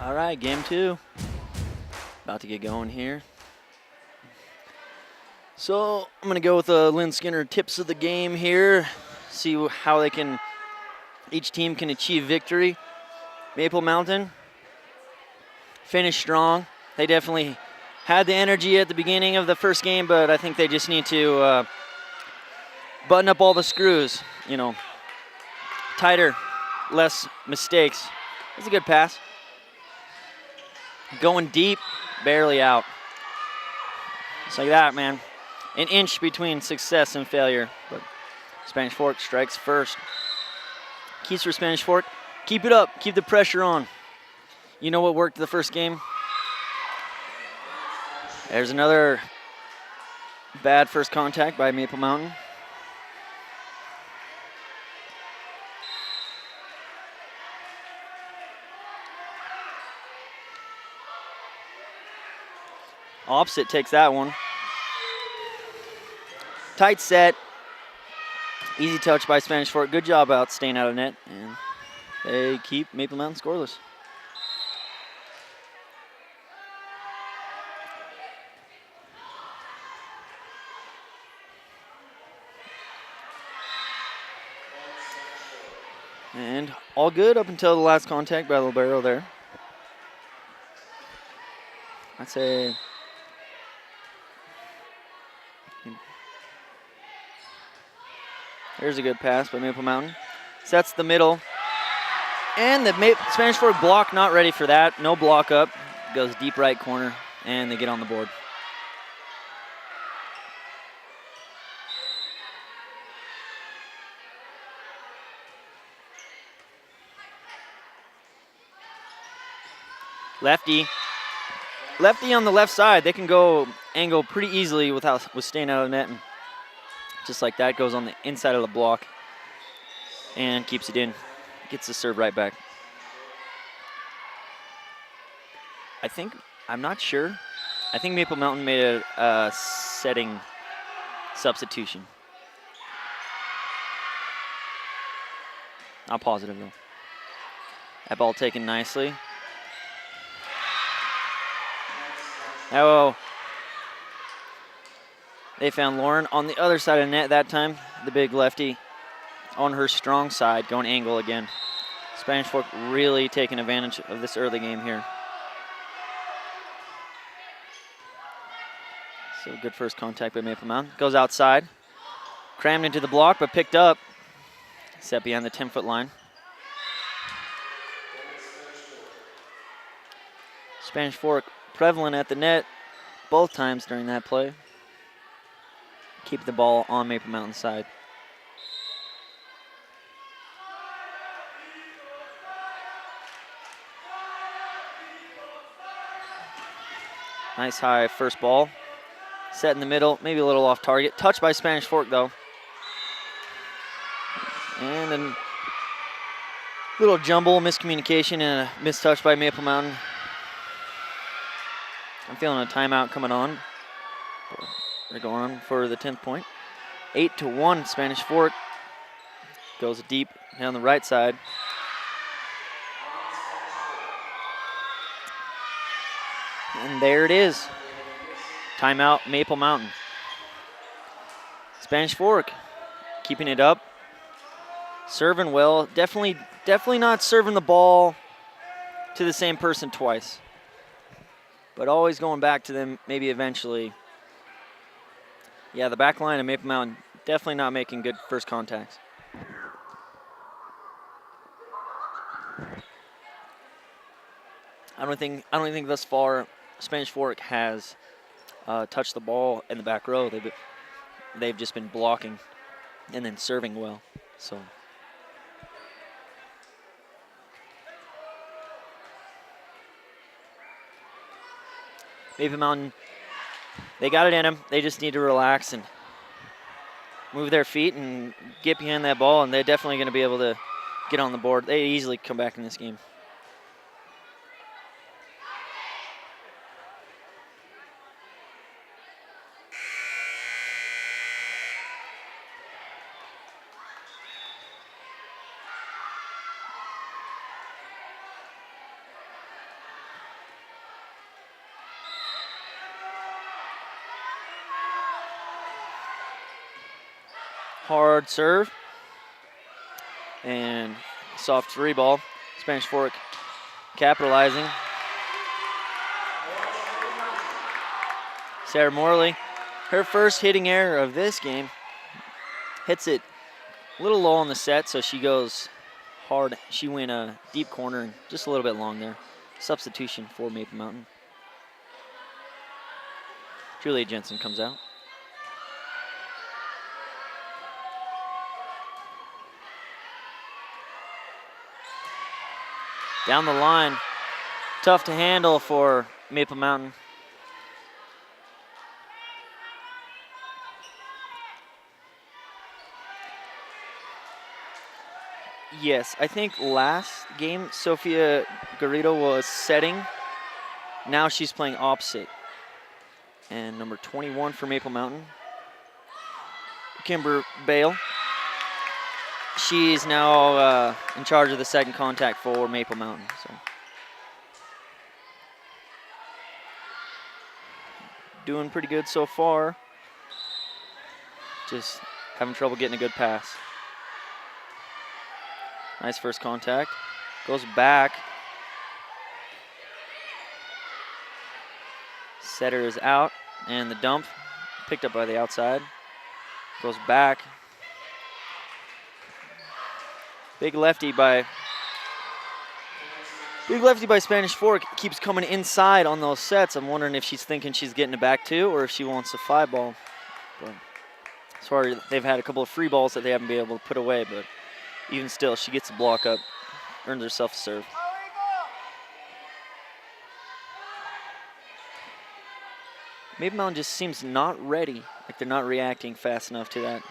All right, game two. About to get going here. So I'm going to go with the Lynn Skinner tips of the game here. See how each team can achieve victory. Maple Mountain finished strong. They definitely had the energy at the beginning of the first game, but I think they just need to button up all the screws. Tighter, less mistakes. It's a good pass. Going deep, barely out. Just like that, man. An inch between success and failure. But Spanish Fork strikes first. Keys for Spanish Fork. Keep it up. Keep the pressure on. You know what worked the first game? There's another bad first contact by Maple Mountain. Opposite takes that one. Tight set. Easy touch by Spanish Fork. Good job out staying out of net. And they keep Maple Mountain scoreless. And all good up until the last contact by Libero there. I'd say there's a good pass by Maple Mountain. Sets the middle. And the Spanish Fork block not ready for that. No block up. Goes deep right corner, and they get on the board. Lefty. Lefty on the left side. They can go angle pretty easily with staying out of the net. And just like that, goes on the inside of the block and keeps it in. Gets the serve right back. I'm not sure. I think Maple Mountain made a setting substitution. Not positive though. That ball taken nicely. Oh, they found Lauren on the other side of the net that time. The big lefty on her strong side, going angle again. Spanish Fork really taking advantage of this early game here. So good first contact by Maple Mountain. Goes outside. Crammed into the block, but picked up. Set behind the 10-foot line. Spanish Fork prevalent at the net both times during that play. Keep the ball on Maple Mountain's side. Nice high first ball. Set in the middle, maybe a little off target. Touched by Spanish Fork though. And then little jumble, miscommunication, and a mistouch by Maple Mountain. I'm feeling a timeout coming on. They're going for the 10th point. 8-1, Spanish Fork. Goes deep down the right side. And there it is. Timeout, Maple Mountain. Spanish Fork keeping it up. Serving well. Definitely not serving the ball to the same person twice. But always going back to them maybe eventually. Yeah, the back line of Maple Mountain definitely not making good first contacts. I don't think thus far Spanish Fork has touched the ball in the back row. They've just been blocking and then serving well. So Maple Mountain, they got it in them. They just need to relax and move their feet and get behind that ball, and they're definitely going to be able to get on the board. They easily come back in this game. hard serve. And soft three ball. Spanish Fork capitalizing. Sarah Morley, her first hitting error of this game. Hits it a little low on the set, so she goes hard. She went a deep corner and just a little bit long there. Substitution for Maple Mountain. Julia Jensen comes out. Down the line, tough to handle for Maple Mountain. Yes, I think last game Sofia Garrido was setting. Now she's playing opposite. And number 21 for Maple Mountain, Kimber Bale. She's now in charge of the second contact for Maple Mountain. So, doing pretty good so far. Just having trouble getting a good pass. Nice first contact. Goes back. Setter is out, and the dump picked up by the outside. Goes back. Big lefty by Spanish Fork. Keeps coming inside on those sets. I'm wondering if she's thinking she's getting it back too, or if she wants a 5-ball. But as far as they've had a couple of free balls that they haven't been able to put away, but even still, she gets the block up, earns herself a serve. Maple Mountain just seems not ready, like they're not reacting fast enough to that.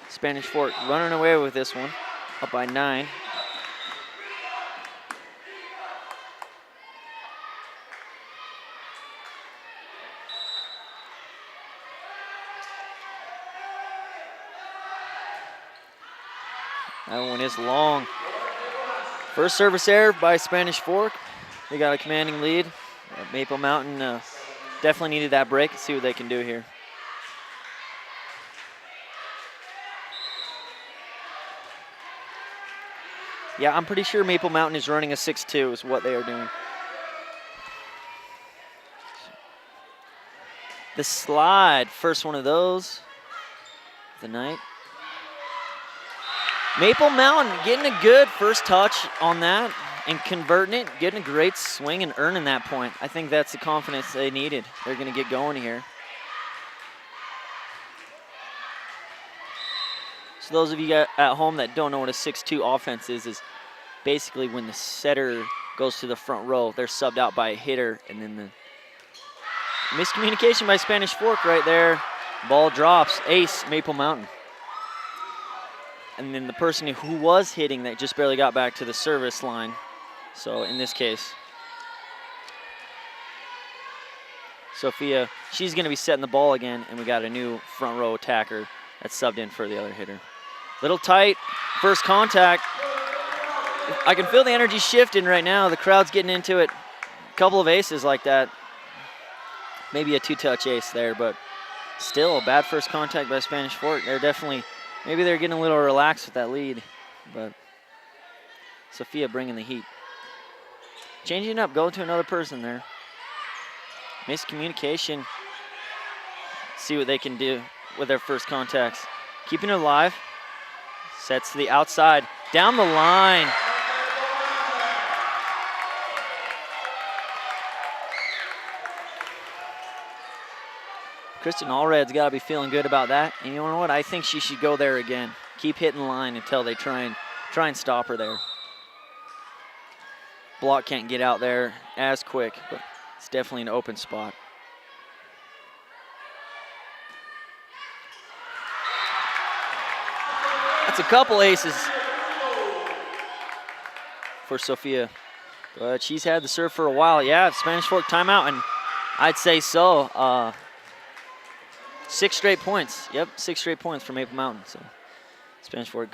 Spanish Fork running away with this one, up by 9. That one is long. First service error by Spanish Fork. They got a commanding lead. Maple Mountain definitely needed that break. Let's see what they can do here. Yeah, I'm pretty sure Maple Mountain is running a 6-2 is what they are doing. The slide, first one of those of the night. Maple Mountain getting a good first touch on that and converting it, getting a great swing and earning that point. I think that's the confidence they needed. They're going to get going here. So those of you at home that don't know what a 6-2 offense is basically when the setter goes to the front row, they're subbed out by a hitter, and then the miscommunication by Spanish Fork right there. Ball drops, ace, Maple Mountain. And then the person who was hitting that just barely got back to the service line. So in this case, Sophia, she's going to be setting the ball again, and we got a new front row attacker that's subbed in for the other hitter. Little tight, first contact. I can feel the energy shifting right now. The crowd's getting into it. A couple of aces like that. Maybe a 2-touch ace there, but still a bad first contact by Spanish Fork. They're definitely, maybe they're getting a little relaxed with that lead, but Sophia bringing the heat. Changing up, going to another person there. Miscommunication. See what they can do with their first contacts. Keeping it alive. Sets to the outside. Down the line. Kristen Allred's got to be feeling good about that. And you know what? I think she should go there again. Keep hitting the line until they try and stop her there. Block can't get out there as quick, but it's definitely an open spot. That's a couple aces for Sophia. But she's had the serve for a while. Yeah, Spanish Fork timeout, and I'd say so. 6 straight points. Yep, 6 straight points for Maple Mountain. So Spanish Fork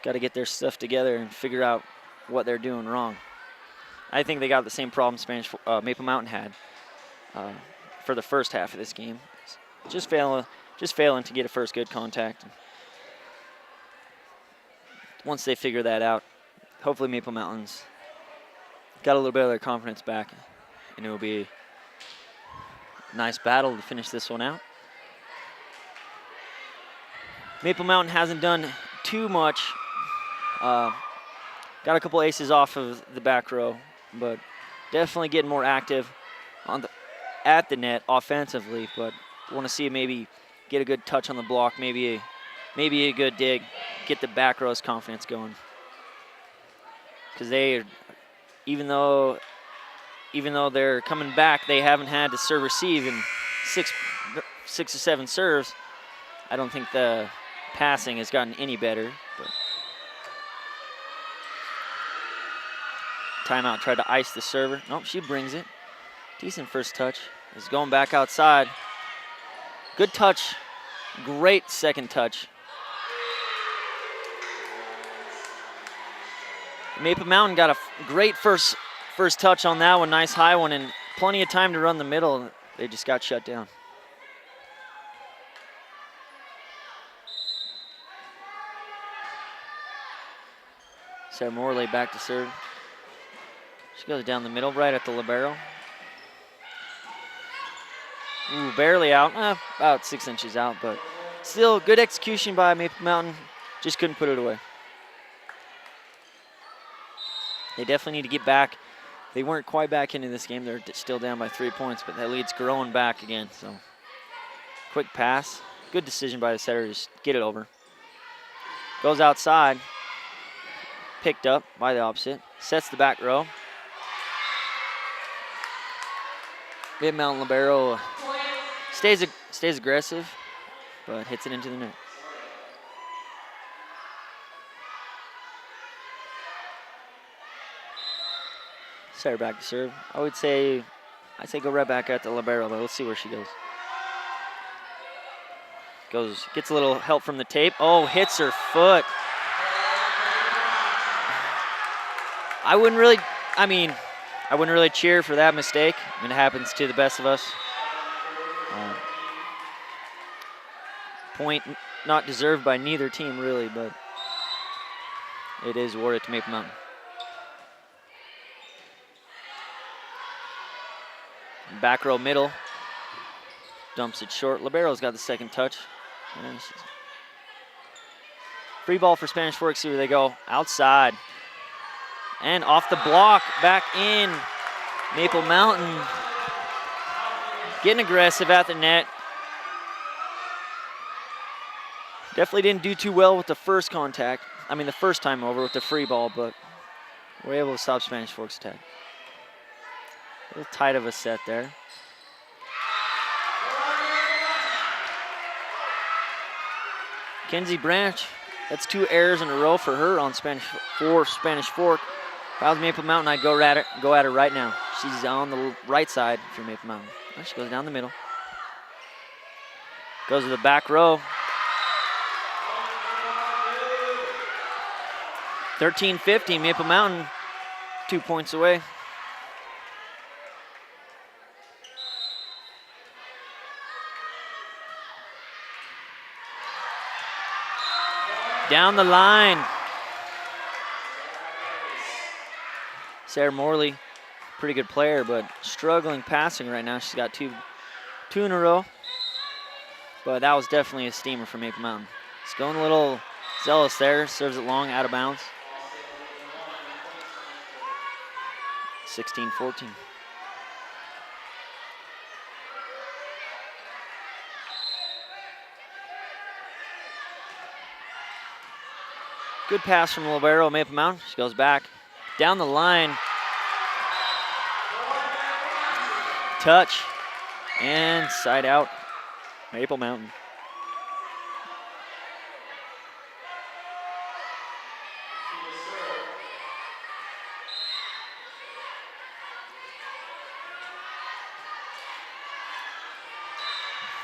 got to get their stuff together and figure out what they're doing wrong. I think they got the same problem Maple Mountain had for the first half of this game. Just failing to get a first good contact. Once they figure that out, hopefully Maple Mountain's got a little bit of their confidence back, and it will be a nice battle to finish this one out. Maple Mountain hasn't done too much. Got a couple aces off of the back row, but definitely getting more active at the net offensively. But want to see maybe get a good touch on the block, maybe a good dig, get the back row's confidence going. Because even though they're coming back, they haven't had to serve receive in six or seven serves. I don't think the passing has gotten any better. But timeout, tried to ice the server. Nope, she brings it. Decent first touch. Is going back outside. Good touch. Great second touch. Maple Mountain got a great first touch on that one. Nice high one and plenty of time to run the middle. They just got shut down. Sarah Morley back to serve. She goes down the middle, right at the libero. Ooh, barely out, about 6 inches out, but still good execution by Maple Mountain. Just couldn't put it away. They definitely need to get back. They weren't quite back into this game. They're still down by 3 points, but that lead's growing back again. So, quick pass. Good decision by the setter to just get it over. Goes outside. Picked up by the opposite. Sets the back row. Mid Mountain libero stays aggressive, but hits it into the net. Setter back to serve. I'd say go right back at the libero, but let's see where she goes. Gets a little help from the tape. Oh, hits her foot. I wouldn't really cheer for that mistake. I mean, it happens to the best of us. Point not deserved by neither team, really, but it is awarded to Maple Mountain. Back row middle. Dumps it short. Libero's got the second touch. Free ball for Spanish Fork. See where they go. Outside. And off the block, back in. Maple Mountain getting aggressive at the net. Definitely didn't do too well with the first contact. I mean, the first time over with the free ball, but we're able to stop Spanish Fork's attack. A little tight of a set there. Kenzie Branch, that's 2 errors in a row for her on Spanish Fork. If I was Maple Mountain, I'd go at her right now. She's on the right side for Maple Mountain. She goes down the middle. Goes to the back row. 13-15, Maple Mountain, 2 points away. Down the line. Sarah Morley, pretty good player, but struggling passing right now. She's got two in a row. But that was definitely a steamer for Maple Mountain. It's going a little zealous there. Serves it long, out of bounds. 16-14. Good pass from libero, Maple Mountain. She goes back. Down the line. Touch. And side out, Maple Mountain.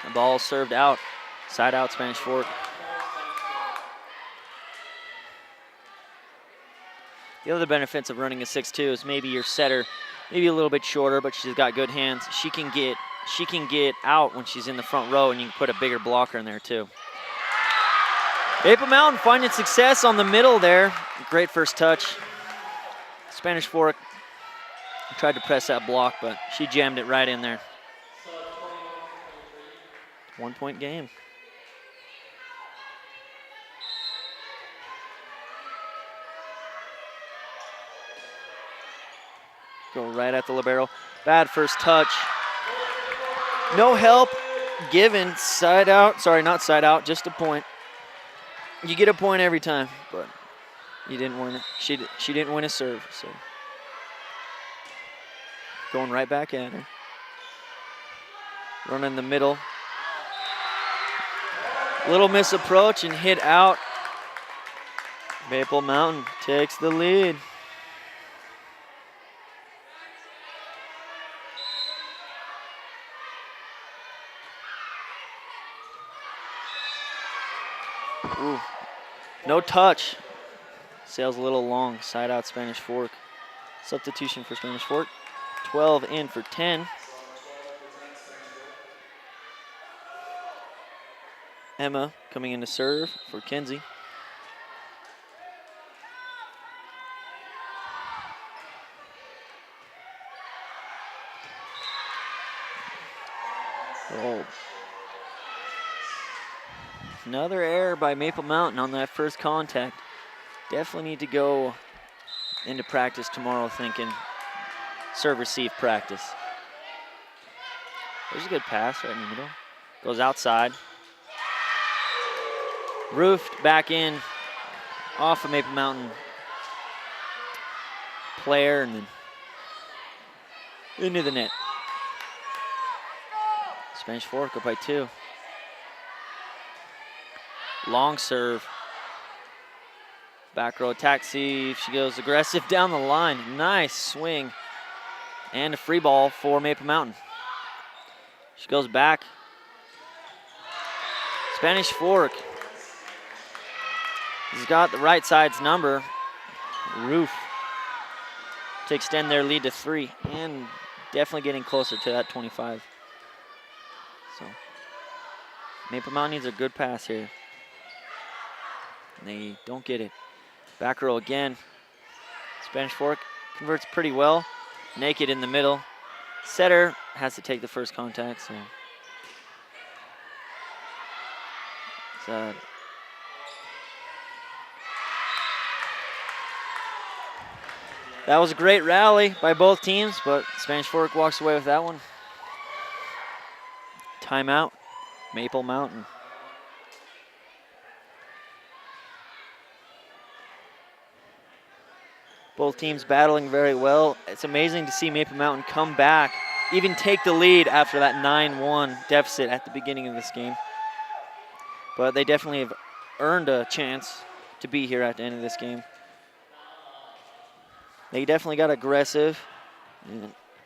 The ball served out. Side out, Spanish Fork. The other benefits of running a 6'2" is maybe your setter, maybe a little bit shorter, but she's got good hands. She can get out when she's in the front row, and you can put a bigger blocker in there too. Maple Mountain finding success on the middle there. Great first touch. Spanish Fork tried to press that block, but she jammed it right in there. 1-point game. Go right at the libero. Bad first touch. No help given. Side out. Sorry, not side out, just a point. You get a point every time, but you didn't win it. She didn't win a serve, so. Going right back at her. Running the middle. Little misapproach and hit out. Maple Mountain takes the lead. Ooh. No touch. Sails a little long. Side out Spanish Fork. Substitution for Spanish Fork. 12 in for 10. Emma coming in to serve for Kenzie. Oh. Another error by Maple Mountain on that first contact. Definitely need to go into practice tomorrow thinking serve-receive practice. There's a good pass right in the middle. Goes outside. Roofed back in off of Maple Mountain player and then into the net. Spanish Fork up by 2. Long serve. Back row attack, see if she goes aggressive down the line. Nice swing. And a free ball for Maple Mountain. She goes back. Spanish Fork has got the right side's number. Roof to extend their lead to 3 and definitely getting closer to that 25. So Maple Mountain needs a good pass here. And they don't get it. Back row again. Spanish Fork converts pretty well. Naked in the middle. Setter has to take the first contact, so. That was a great rally by both teams, but Spanish Fork walks away with that one. Timeout, Maple Mountain. Both teams battling very well. It's amazing to see Maple Mountain come back, even take the lead after that 9-1 deficit at the beginning of this game. But they definitely have earned a chance to be here at the end of this game. They definitely got aggressive.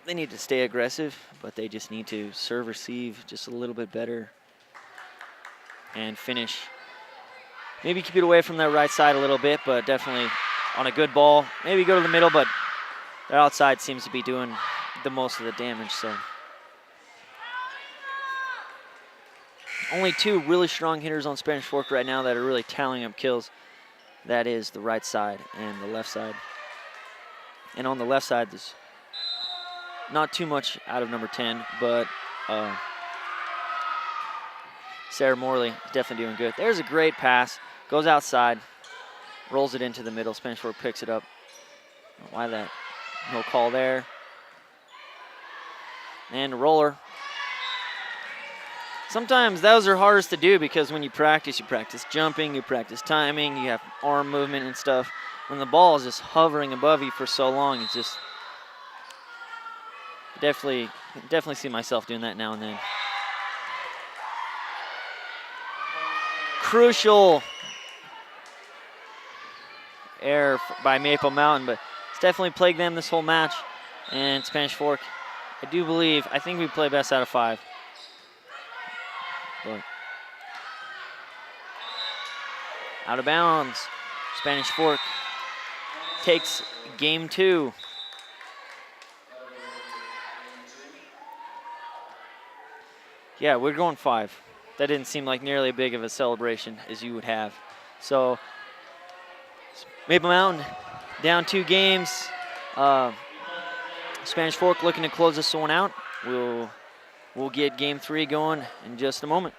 They need to stay aggressive, but they just need to serve, receive just a little bit better and finish. Maybe keep it away from that right side a little bit, but definitely on a good ball. Maybe go to the middle, but their outside seems to be doing the most of the damage, so. Only 2 really strong hitters on Spanish Fork right now that are really tallying up kills. That is the right side and the left side. And on the left side, there's not too much out of number 10, but Sarah Morley is definitely doing good. There's a great pass. Goes outside. Rolls it into the middle. Spanish Fork picks it up. Why that? No call there. And a roller. Sometimes those are hardest to do because when you practice jumping, you practice timing, you have arm movement and stuff. When the ball is just hovering above you for so long, it's just definitely see myself doing that now and then. Crucial error by Maple Mountain, but it's definitely plagued them this whole match. And Spanish Fork, I think we play best out of 5. But out of bounds, Spanish Fork. takes game 2. Yeah, we're going 5. That didn't seem like nearly as big of a celebration as you would have. So Maple Mountain down 2 games. Spanish Fork looking to close this one out. We'll get game 3 going in just a moment.